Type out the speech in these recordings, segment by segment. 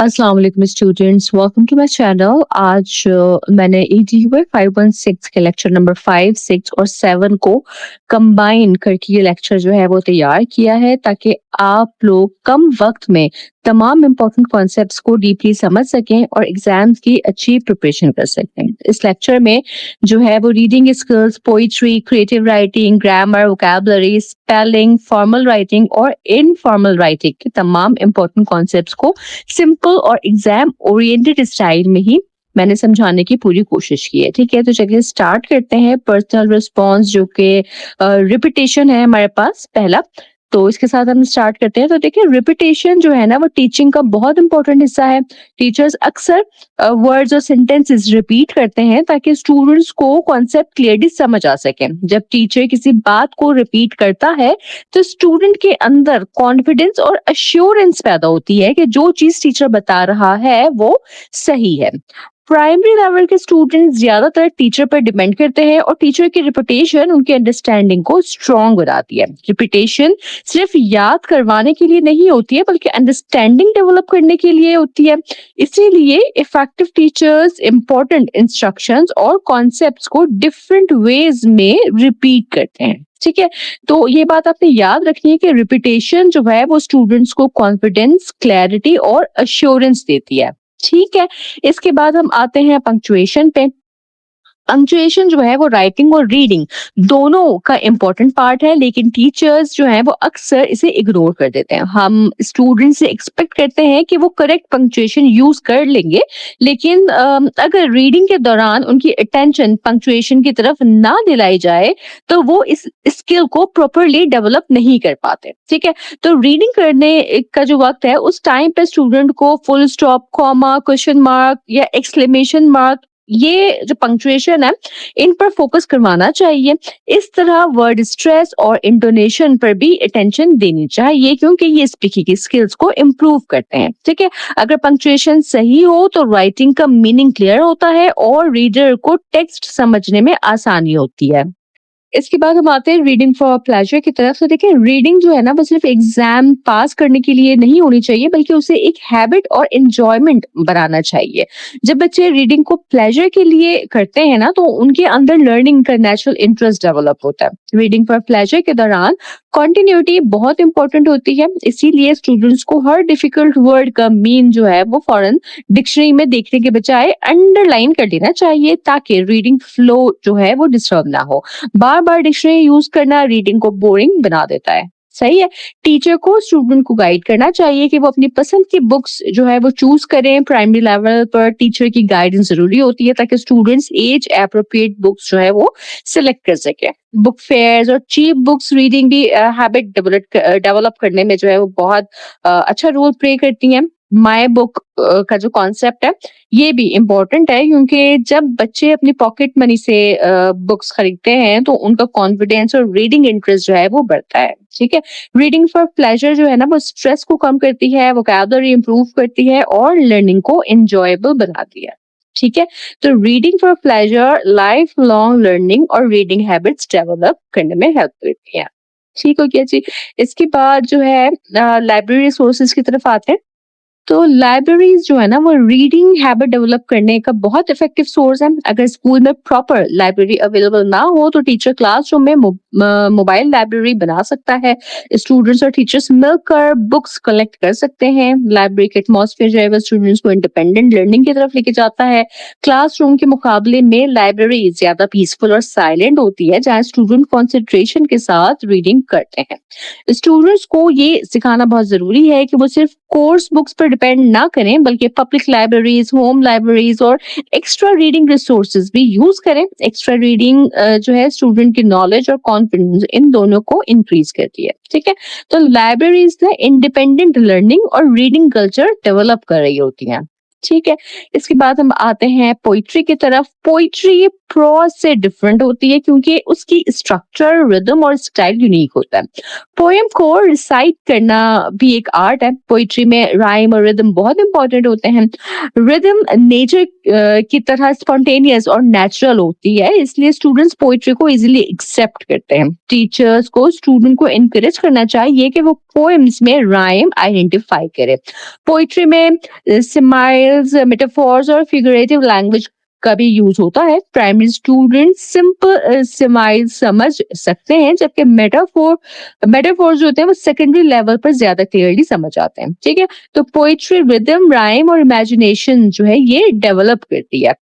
अस्सलाम वालेकुम students, welcome to my channel. आज मैंने ईटीयू 516 के लेक्चर नंबर 5, 6 और 7 को कंबाइन करके ये लेक्चर जो है वो तैयार किया है ताकि आप लोग कम वक्त में तमाम इम्पोर्टेंट कॉन्सेप्ट्स को डीपली समझ सकें और एग्जाम्स की अच्छी प्रिपरेशन कर सकें। इस लेक्चर में जो है वो reading skills, poetry, creative writing, grammar, vocabulary, spelling, formal writing और इनफॉर्मल राइटिंग के तमाम इम्पोर्टेंट कॉन्सेप्ट्स को सिंपल और एग्जाम ओरिएंटेड स्टाइल में ही मैंने समझाने की पूरी कोशिश की है। ठीक है, तो चलिए स्टार्ट करते हैं। पर्सनल रिस्पॉन्स जो कि रिपीटेशन है हमारे पास पहला, तो इसके साथ हम स्टार्ट करते हैं। तो देखिए, रिपीटेशन जो है ना वो टीचिंग का बहुत इंपॉर्टेंट हिस्सा है। टीचर्स अक्सर वर्ड्स और सेंटेंसेस रिपीट करते हैं ताकि स्टूडेंट्स को कॉन्सेप्ट क्लियरली समझ आ सके। जब टीचर किसी बात को रिपीट करता है तो स्टूडेंट के अंदर कॉन्फिडेंस और अश्योरेंस पैदा होती है कि जो चीज टीचर बता रहा है वो सही है। प्राइमरी लेवल के स्टूडेंट ज्यादातर टीचर पर डिपेंड करते हैं और टीचर की रिपीटेशन उनकी अंडरस्टैंडिंग को स्ट्रॉन्ग बनाती है। रिपीटेशन सिर्फ याद करवाने के लिए नहीं होती है बल्कि अंडरस्टैंडिंग डेवलप करने के लिए होती है। इसीलिए इफेक्टिव टीचर्स इंपॉर्टेंट इंस्ट्रक्शंस और कॉन्सेप्ट्स को डिफरेंट वेज में रिपीट करते हैं। ठीक है, तो ये बात आपने याद रखनी है कि रिपीटेशन जो है वो स्टूडेंट्स को कॉन्फिडेंस, क्लैरिटी और अश्योरेंस देती है। ठीक है, इसके बाद हम आते हैं पंक्चुएशन पे। पंक्चुएशन जो है वो राइटिंग और रीडिंग दोनों का इम्पोर्टेंट पार्ट है, लेकिन टीचर्स जो है वो अक्सर इसे इग्नोर कर देते हैं। हम स्टूडेंट से एक्सपेक्ट करते हैं कि वो करेक्ट पंक्चुएशन यूज कर लेंगे, लेकिन अगर रीडिंग के दौरान उनकी अटेंशन पंक्चुएशन की तरफ ना दिलाई जाए तो वो इस स्किल को प्रॉपरली डेवलप नहीं कर पाते। ठीक है, तो रीडिंग करने का जो वक्त है उस टाइम पे स्टूडेंट को full stop, comma, question mark या एक्सक्लेमेशन मार्क, ये जो पंक्चुएशन है इन पर फोकस करवाना चाहिए। इस तरह वर्ड स्ट्रेस और इंटोनेशन पर भी अटेंशन देनी चाहिए क्योंकि ये स्पीकिंग की स्किल्स को इम्प्रूव करते हैं। ठीक है, अगर पंक्चुएशन सही हो तो राइटिंग का मीनिंग क्लियर होता है और रीडर को टेक्स्ट समझने में आसानी होती है। इसके बाद हम आते हैं रीडिंग फॉर प्लेजर की तरफ। तो देखिए, रीडिंग जो है ना वो सिर्फ एग्जाम पास करने के लिए नहीं होनी चाहिए बल्कि उसे एक हैबिट और एंजॉयमेंट बनाना चाहिए। जब बच्चे रीडिंग को प्लेजर के लिए करते हैं ना तो उनके अंदर लर्निंग का नेचुरल इंटरेस्ट डेवलप होता है। रीडिंग फॉर प्लेजर के दौरान कॉन्टिन्यूटी बहुत इंपॉर्टेंट होती है, इसीलिए स्टूडेंट्स को हर डिफिकल्ट वर्ड का मीन जो है वो फौरन डिक्शनरी में देखने के बजाय अंडरलाइन कर लेना चाहिए ताकि रीडिंग फ्लो जो है वो डिस्टर्ब ना हो। बार बार डिक्शनरी यूज करना रीडिंग को बोरिंग बना देता है। सही है, टीचर को स्टूडेंट को गाइड करना चाहिए कि वो अपनी पसंद की बुक्स जो है वो चूज करें। प्राइमरी लेवल पर टीचर की गाइडेंस जरूरी होती है ताकि स्टूडेंट्स एज एप्रोप्रिएट बुक्स जो है वो सिलेक्ट कर सके। बुक फेयर्स और चीप बुक्स रीडिंग भी हैबिट डेवलप करने में जो है वो बहुत अच्छा रोल प्ले करती हैं। माई बुक का जो कॉन्सेप्ट है ये भी इम्पोर्टेंट है क्योंकि जब बच्चे अपनी पॉकेट मनी से बुक्स खरीदते हैं तो उनका कॉन्फिडेंस और रीडिंग इंटरेस्ट जो है वो बढ़ता है। ठीक है, रीडिंग फॉर प्लेजर जो है ना वो स्ट्रेस को कम करती है, वोकैबुलरी इंप्रूव करती है और लर्निंग को एंजॉयबल बनाती है। ठीक है, तो reading for pleasure life long learning और रीडिंग हैबिट्स डेवलप करने में हेल्प करती है। ठीक हो गया जी। इसके बाद जो है लाइब्रेरी रिसोर्सेज की तरफ आते हैं। तो लाइब्रेरीज जो है ना वो रीडिंग हैबिट डेवलप करने का बहुत इफेक्टिव सोर्स है। अगर स्कूल में प्रॉपर लाइब्रेरी अवेलेबल ना हो तो टीचर क्लासरूम में मोबाइल लाइब्रेरी बना सकता है। स्टूडेंट्स और टीचर्स मिलकर बुक्स कलेक्ट कर सकते हैं। लाइब्रेरी के एटमॉस्फेयर जो है वो स्टूडेंट्स को इंडिपेंडेंट लर्निंग की तरफ लेके जाता है। क्लासरूम के मुकाबले में लाइब्रेरी ज्यादा पीसफुल और साइलेंट होती है जहाँ स्टूडेंट कॉन्सेंट्रेशन के साथ रीडिंग करते हैं। स्टूडेंट्स को ये सिखाना बहुत जरूरी है कि वो सिर्फ कोर्स बुक्स पर डिपेंड ना करें बल्कि पब्लिक लाइब्रेरीज, होम लाइब्रेरीज और एक्स्ट्रा रीडिंग रिसोर्सेज भी यूज करें। एक्स्ट्रा रीडिंग जो है स्टूडेंट की नॉलेज और कॉन्फिडेंस इन दोनों को इंक्रीज करती है। ठीक है, तो लाइब्रेरीज ना इंडिपेंडेंट लर्निंग और रीडिंग कल्चर डेवलप कर रही होती हैं। ठीक है? इसके बाद हम आते हैं पोएट्री की तरफ। पोएट्री प्रोज़ से डिफरेंट होती है क्योंकि उसकी स्ट्रक्चर, रिदम और स्टाइल यूनिक होता है। पोएम को रिसाइट करना भी एक आर्ट है। पोएट्री में राइम और रिदम बहुत इंपॉर्टेंट होते हैं। रिदम नेचर की तरह स्पॉन्टेनियस और नेचुरल होती है, इसलिए स्टूडेंट्स पोएट्री को इजीली एक्सेप्ट करते हैं। टीचर्स को स्टूडेंट को एनकरेज करना चाहिए कि वो पोएम्स में राइम आइडेंटिफाई करे। पोएट्री में सिमाइल्स, मेटाफॉर्स और फिगरेटिव लैंग्वेज का भी यूज होता है। प्राइमरी स्टूडेंट सिंपल सिमाइल समझ सकते हैं, जबकि मेटाफोर्स जो होते हैं वो सेकेंडरी लेवल पर ज्यादा क्लियरली समझ आते हैं। ठीक है, तो पोइट्री रिदम, राइम और इमेजिनेशन जो है ये डेवलप करती है।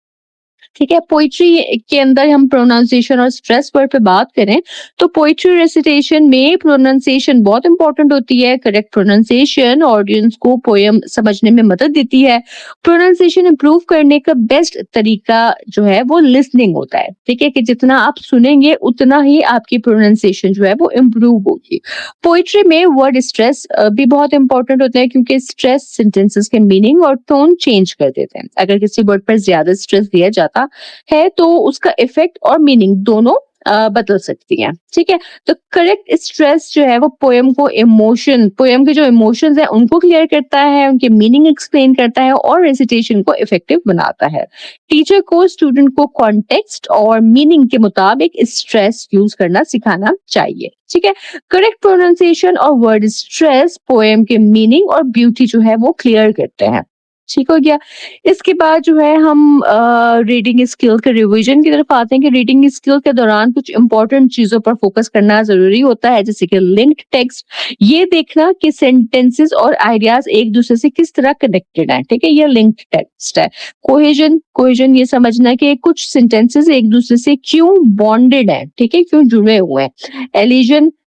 ठीक है, पोइट्री के अंदर हम प्रोनाउंसिएशन और स्ट्रेस वर्ड पे बात करें तो पोइट्री रेसिटेशन में प्रोनाउंसिएशन बहुत इंपॉर्टेंट होती है। करेक्ट प्रोनाउंसिएशन ऑडियंस को पोयम समझने में मदद देती है। प्रोनाउंसिएशन इंप्रूव करने का बेस्ट तरीका जो है वो लिसनिंग होता है। ठीक है, कि जितना आप सुनेंगे उतना ही आपकी प्रोनाउंसिएशन जो है वो इम्प्रूव होगी। पोइट्री में वर्ड स्ट्रेस भी बहुत इंपॉर्टेंट होता है क्योंकि स्ट्रेस सेंटेंसेस के मीनिंग और टोन चेंज कर देते हैं। अगर किसी वर्ड पर ज्यादा स्ट्रेस दिया जाता है तो उसका इफेक्ट और मीनिंग दोनों बदल सकती हैं। ठीक है, तो करेक्ट स्ट्रेस जो है वो पोयम के जो इमोशंस है उनको क्लियर करता है, उनके मीनिंग एक्सप्लेन करता है और रेसिटेशन को इफेक्टिव बनाता है। टीचर को स्टूडेंट को कॉन्टेक्स्ट और मीनिंग के मुताबिक स्ट्रेस यूज करना सिखाना चाहिए। ठीक है, करेक्ट प्रोनाउंसिएशन और वर्ड स्ट्रेस पोएम के मीनिंग और ब्यूटी जो है वो क्लियर करते हैं। ठीक हो गया। इसके बाद जो है हम रीडिंग स्किल के रिवीजन की तरफ आते हैं कि रीडिंग स्किल के दौरान कुछ इंपॉर्टेंट चीजों पर फोकस करना जरूरी होता है, जैसे कि लिंक्ड टेक्स्ट, ये देखना कि सेंटेंसेस और आइडियाज एक दूसरे से किस तरह कनेक्टेड हैं। ठीक है, ये लिंक्ड टेक्स्ट है। कोहेजन ये समझना कि कुछ सेंटेंसेस एक दूसरे से क्यों बॉन्डेड हैं, ठीक है, क्यों जुड़े हुए हैं।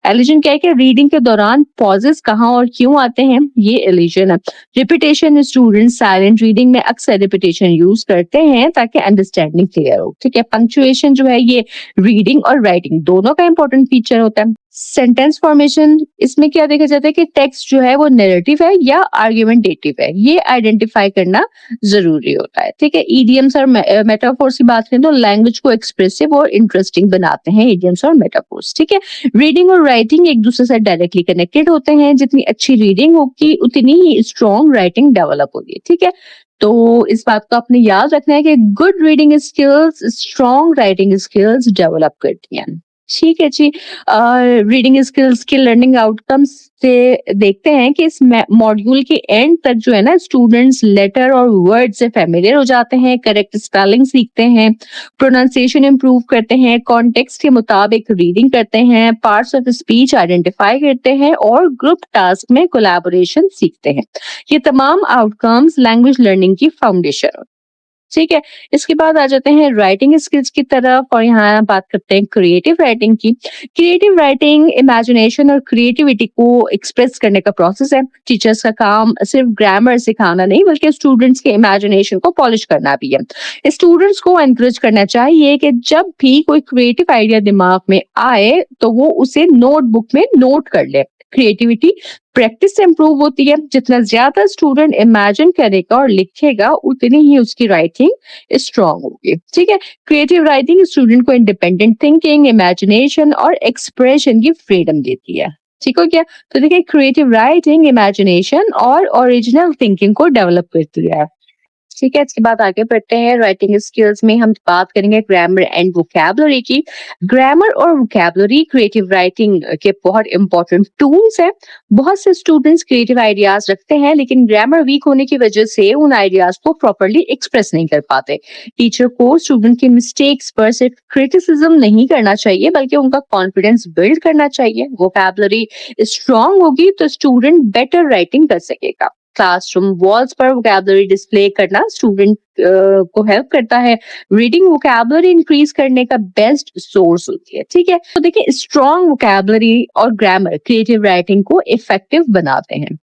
एलिजन क्या है कि रीडिंग के दौरान पॉजेस कहाँ और क्यों आते हैं, ये एलिजन है। रिपीटेशन, स्टूडेंट साइलेंट रीडिंग में अक्सर रिपीटेशन यूज करते हैं ताकि अंडरस्टैंडिंग क्लियर हो। ठीक है, पंक्चुएशन जो है ये रीडिंग और राइटिंग दोनों का इंपॉर्टेंट फीचर होता है। सेंटेंस फॉर्मेशन, इसमें क्या देखा जाता है कि टेक्स्ट जो है वो नैरेटिव है या आर्ग्यूमेंटेटिव है, ये आइडेंटिफाई करना जरूरी होता है। ठीक है, इडियम्स और मेटाफोर्स की बात करें तो लैंग्वेज को एक्सप्रेसिव और इंटरेस्टिंग बनाते हैं इडियम्स और मेटाफोर्स। ठीक है, रीडिंग और राइटिंग एक दूसरे से डायरेक्टली कनेक्टेड होते हैं। जितनी अच्छी रीडिंग होगी उतनी ही स्ट्रॉन्ग राइटिंग डेवलप होगी। ठीक है, तो इस बात को आपने याद रखना है कि good reading skills strong writing skills develop करती हैं। ठीक है जी, रीडिंग स्किल्स के लर्निंग आउटकम्स से देखते हैं कि इस मॉड्यूल के एंड तक जो है ना स्टूडेंट्स लेटर और वर्ड से फेमिलियर हो जाते हैं, करेक्ट स्पेलिंग सीखते हैं, प्रोनाउंसिएशन इंप्रूव करते हैं, कॉन्टेक्स्ट के मुताबिक रीडिंग करते हैं, पार्ट्स ऑफ स्पीच आइडेंटिफाई करते हैं और ग्रुप टास्क में कोलैबोरेशन सीखते हैं। ये तमाम आउटकम्स लैंग्वेज लर्निंग की फाउंडेशन। ठीक है, इसके बाद आ जाते हैं राइटिंग स्किल्स की तरफ और यहाँ बात करते हैं क्रिएटिव राइटिंग की। क्रिएटिव राइटिंग इमेजिनेशन और क्रिएटिविटी को एक्सप्रेस करने का प्रोसेस है। टीचर्स का काम सिर्फ ग्रामर सिखाना नहीं बल्कि स्टूडेंट्स के इमेजिनेशन को पॉलिश करना भी है। स्टूडेंट्स को एनकरेज करना चाहिए कि जब भी कोई क्रिएटिव आइडिया दिमाग में आए तो वो उसे नोटबुक में नोट कर ले। क्रिएटिविटी प्रैक्टिस से इंप्रूव होती है। जितना ज्यादा स्टूडेंट इमेजिन करेगा और लिखेगा उतनी ही उसकी राइटिंग स्ट्रांग होगी। ठीक है, क्रिएटिव राइटिंग स्टूडेंट को इंडिपेंडेंट थिंकिंग, इमेजिनेशन और एक्सप्रेशन की फ्रीडम देती है। ठीक हो गया, तो देखिए क्रिएटिव राइटिंग इमेजिनेशन और ओरिजिनल थिंकिंग को डेवलप करती है। ठीक है, इसके बाद आगे बढ़ते हैं। राइटिंग स्किल्स में हम बात करेंगे ग्रामर एंड वोकैबुलरी की। ग्रामर और वोकैबुलरी क्रिएटिव राइटिंग के बहुत इंपॉर्टेंट टूल्स हैं। बहुत से स्टूडेंट्स क्रिएटिव आइडियाज रखते हैं लेकिन ग्रामर वीक होने की वजह से उन आइडियाज को प्रॉपरली एक्सप्रेस नहीं कर पाते। टीचर को स्टूडेंट की मिस्टेक्स पर सिर्फ क्रिटिसिज्म नहीं करना चाहिए बल्कि उनका कॉन्फिडेंस बिल्ड करना चाहिए। वोकैबुलरी स्ट्रांग होगी तो स्टूडेंट बेटर राइटिंग कर सकेगा। क्लासरूम वॉल्स पर वोकैबुलरी डिस्प्ले करना स्टूडेंट को हेल्प करता है। रीडिंग वोकैबुलरी इंक्रीज करने का बेस्ट सोर्स होती है। ठीक है, तो देखिए स्ट्रॉन्ग वोकैबुलरी और ग्रामर क्रिएटिव राइटिंग को इफेक्टिव बनाते हैं।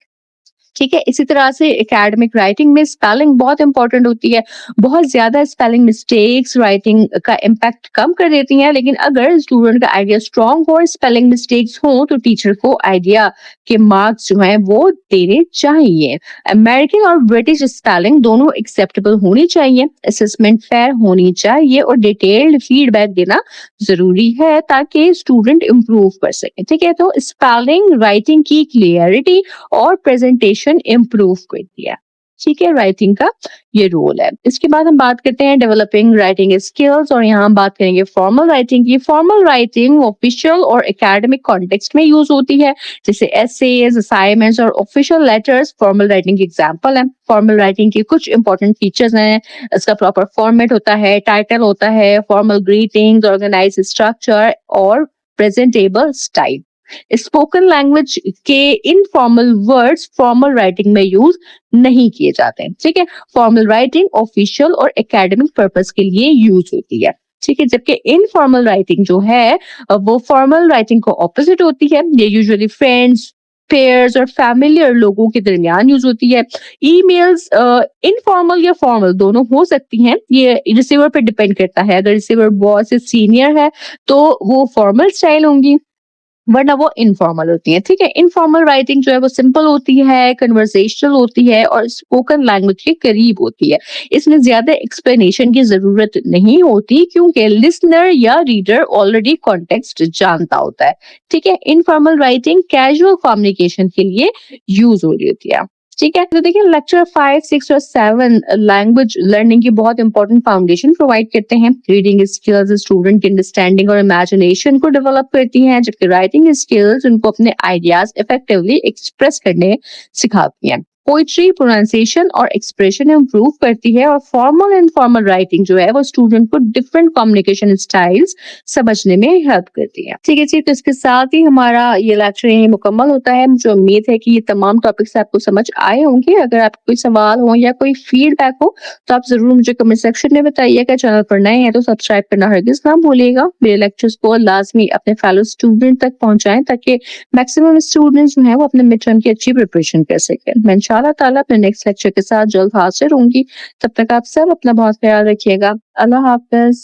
ठीक है? इसी तरह से एकेडमिक राइटिंग में स्पेलिंग बहुत इंपॉर्टेंट होती है। बहुत ज़्यादा स्पेलिंग मिस्टेक्स राइटिंग का इम्पैक्ट कम कर देती हैं, लेकिन अगर स्टूडेंट का आइडिया स्ट्रॉन्ग हो और स्पेलिंग मिस्टेक्स हो, तो टीचर को आइडिया के मार्क्स जो हैं वो देने चाहिए। अमेरिकन और ब्रिटिश स्पेलिंग दोनों एक्सेप्टेबल होनी चाहिए, असेसमेंट फेयर होनी चाहिए और डिटेल्ड फीडबैक देना ज़रूरी है ताकि स्टूडेंट इम्प्रूव कर सकें। ठीक है? तो स्पेलिंग राइटिंग की क्लियरिटी और प्रेजेंटेशन इम्प्रूव कर दिया। ठीक है, राइटिंग का ये रोल है। इसके बाद हम बात करते हैं डेवलपिंग राइटिंग स्किल्स और यहाँ हम बात करेंगे फॉर्मल राइटिंग की। फॉर्मल राइटिंग ऑफिशियल और एकेडमिक कॉन्टेक्स्ट में यूज होती है, जैसे एसेज, असाइनमेंट्स और ऑफिशियल लेटर्स फॉर्मल राइटिंग के एग्जांपल हैं। फॉर्मल राइटिंग के कुछ इंपॉर्टेंट फीचर्स हैं, इसका प्रॉपर फॉर्मेट होता है, टाइटल होता है, फॉर्मल ग्रीटिंग्स, ऑर्गेनाइज स्ट्रक्चर और प्रेजेंटेबल स्टाइल। स्पोकन लैंग्वेज के इनफॉर्मल वर्ड्स फॉर्मल राइटिंग में यूज नहीं किए जाते हैं। ठीक है, फॉर्मल राइटिंग ऑफिशियल और एकेडमिक पर्पस के लिए यूज होती है। ठीक है, जबकि इनफॉर्मल राइटिंग जो है वो फॉर्मल राइटिंग को ऑपोजिट होती है। ये यूजुअली फ्रेंड्स, पेयर्स और फैमिलियर लोगों के दरमियान यूज होती है। ईमेल्स इनफॉर्मल या फॉर्मल दोनों हो सकती हैं, ये रिसीवर पे डिपेंड करता है। अगर रिसीवर बॉस से सीनियर है तो वो फॉर्मल स्टाइल होंगी, वरना वो इनफॉर्मल होती है। ठीक है, इनफॉर्मल राइटिंग जो है वो सिंपल होती है, कन्वर्सेशनल होती है और स्पोकन लैंग्वेज के करीब होती है। इसमें ज्यादा एक्सप्लेनेशन की जरूरत नहीं होती क्योंकि लिसनर या रीडर ऑलरेडी कॉन्टेक्स्ट जानता होता है। ठीक है, इनफॉर्मल राइटिंग कैजुअल कम्युनिकेशन के लिए यूज हो रही होती है। ठीक है, तो देखिए लेक्चर 5, 6 और 7 लैंग्वेज लर्निंग की बहुत इंपॉर्टेंट फाउंडेशन प्रोवाइड करते हैं। रीडिंग स्किल्स स्टूडेंट की अंडरस्टैंडिंग और इमेजिनेशन को डेवलप करती हैं, जबकि राइटिंग स्किल्स उनको अपने आइडियाज इफेक्टिवली एक्सप्रेस करने सिखाती हैं। पोइट्री, प्रोनाउंसिएशन और एक्सप्रेशन इंप्रूव करती है और फॉर्मल एंड इनफॉर्मल राइटिंग जो है वो स्टूडेंट को डिफरेंट कम्युनिकेशन स्टाइल्स समझने में हेल्प करती है। ठीक है जी, तो इसके साथ ही हमारा ये लेक्चर यही मुकम्मल होता है। मुझे उम्मीद है कि ये तमाम टॉपिक्स आपको समझ आए होंगे। अगर आपको कोई सवाल हो या कोई फीडबैक हो तो आप जरूर मुझे कमेंट सेक्शन में बताइएगा। चैनल पर नए हैं तो सब्सक्राइब करना हरगिज ना भूलिएगा। मेरे लेक्चर्स को लाजमी अपने फेलो स्टूडेंट तक पहुंचाएं ताकि मैक्सिमम स्टूडेंट्स जो हैं वो अपने मिड टर्म की अच्छी प्रिपरेशन कर सकें। मैं इंशाल्लाह ताला अपने नेक्स्ट लेक्चर के साथ जल्द हाजिर होंगी। तब तक आप सब अपना बहुत ख्याल रखिएगा। अल्लाह हाफिज।